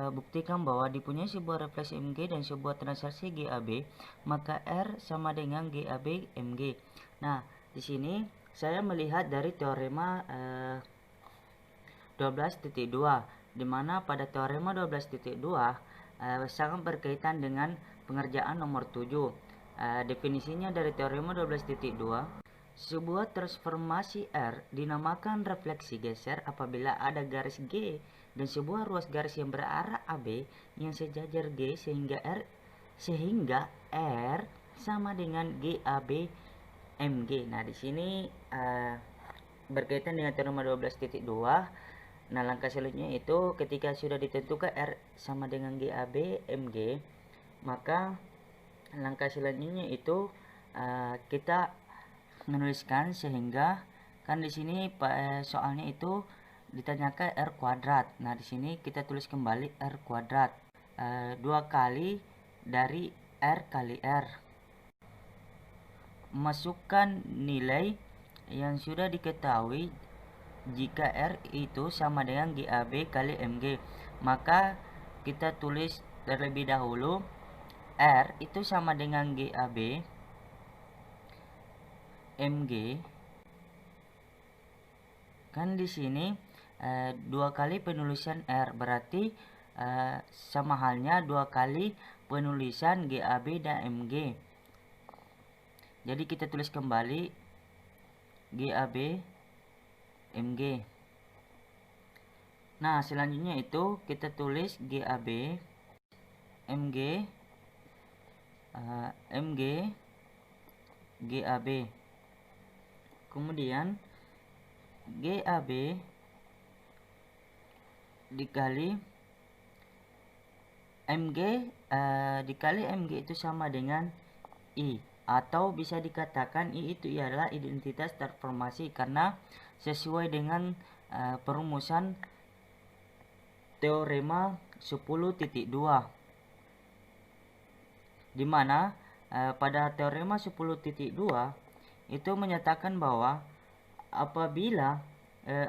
buktikan bahwa dipunyai sebuah refleksi MG dan sebuah translasi GAB, maka R sama dengan GAB MG. Nah, di sini saya melihat dari teorema 12.2, di mana pada teorema 12.2 sangat berkaitan dengan pengerjaan nomor 7. Definisinya dari teorema 12.2, sebuah transformasi R dinamakan refleksi geser apabila ada garis G dan sebuah ruas garis yang berarah AB yang sejajar G sehingga R sama dengan GAB MG. Nah, di sini berkaitan dengan teorema 12.2. Nah, langkah selanjutnya itu ketika sudah ditentukan R sama dengan GAB MG, maka langkah selanjutnya itu kita menuliskan, sehingga kan di sini soalnya itu ditanyakan R kuadrat. Nah, di sini kita tulis kembali R kuadrat 2 kali dari R kali R. Masukkan nilai yang sudah diketahui. Jika R itu sama dengan GAB kali MG, maka kita tulis terlebih dahulu R itu sama dengan GAB MG. Kan di sini 2 kali penulisan R, berarti sama halnya 2 kali penulisan GAB dan MG. Jadi kita tulis kembali GAB MG. Nah, selanjutnya itu kita tulis GAB MG GAB. Kemudian GAB dikali MG dikali MG itu sama dengan I, atau bisa dikatakan I itu ialah identitas transformasi karena sesuai dengan perumusan teorema 10.2. di mana pada teorema 10.2 itu menyatakan bahwa apabila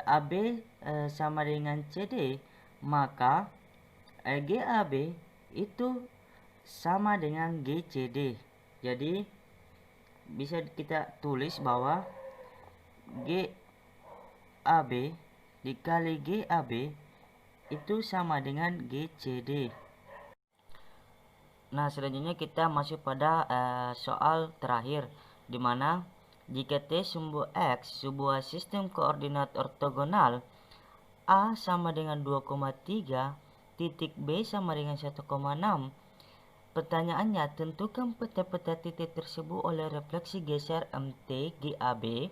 AB sama dengan CD, maka GAB itu sama dengan GCD. Jadi bisa kita tulis bahwa GAB dikali GAB itu sama dengan GCD. Nah, selanjutnya kita masuk pada soal terakhir, di mana jika T sumbu X sebuah sistem koordinat ortogonal, A sama dengan 2,3, titik B sama dengan 1,6. Pertanyaannya, tentukan peta-peta titik tersebut oleh refleksi geser MT GAB.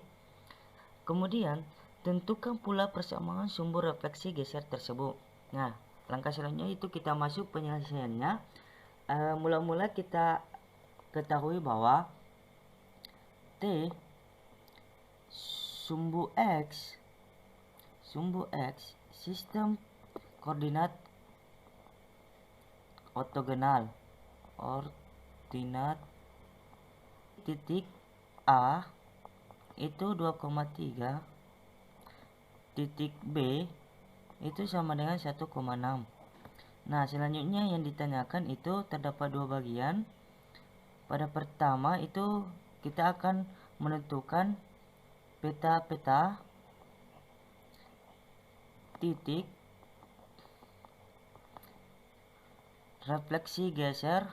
Kemudian, tentukan pula persamaan sumber refleksi geser tersebut. Nah, langkah selanjutnya itu kita masuk penyelesaiannya. Mula-mula kita ketahui bahwa T sumbu X sistem koordinat ortogonal, titik A itu 2,3, titik B itu sama dengan 1,6. Nah, selanjutnya yang ditanyakan itu terdapat dua bagian. Pada pertama itu kita akan menentukan peta-peta titik refleksi geser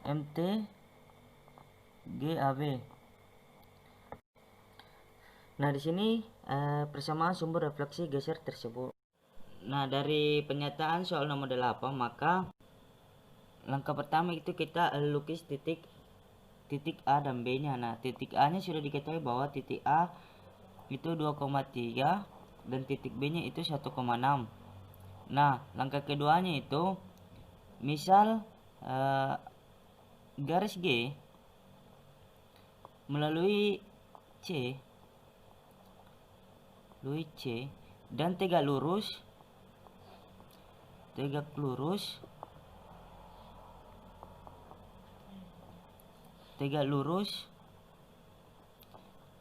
MT GAB. Nah, di sini persamaan sumber refleksi geser tersebut. Nah, dari pernyataan soal nomor 8, maka langkah pertama itu kita lukis titik A dan B nya. Nah, titik A nya sudah diketahui bahwa titik A itu 2,3 dan titik B nya itu 1,6. Nah, langkah keduanya itu misal garis G melalui C dan tegak lurus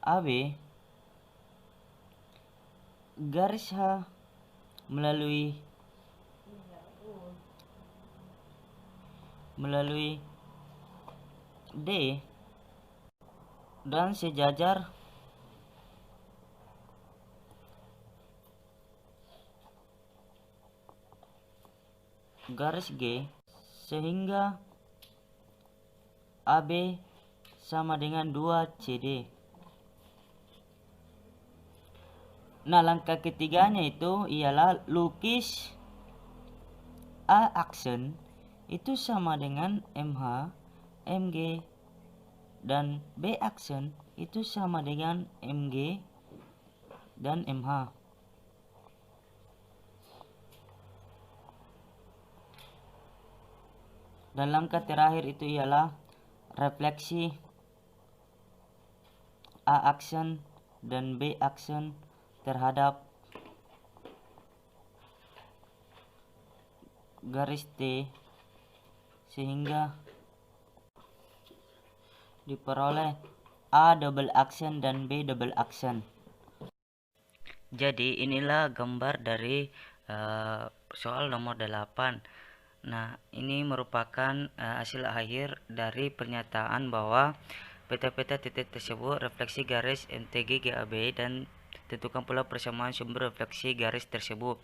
AB, garis H melalui D dan sejajar garis G, sehingga AB sama dengan 2 CD. Nah, langkah ketiganya itu ialah lukis A aksen itu sama dengan MH, MG, dan B aksen itu sama dengan MG dan MH. Dan langkah terakhir itu ialah refleksi A aksen dan B aksen terhadap garis T, sehingga diperoleh A double aksen dan B double aksen. Jadi inilah gambar dari soal nomor 8. Nah, ini merupakan hasil akhir dari pernyataan bahwa peta-peta titik tersebut refleksi garis MTG GAB dan tentukan pula persamaan sumber refleksi garis tersebut.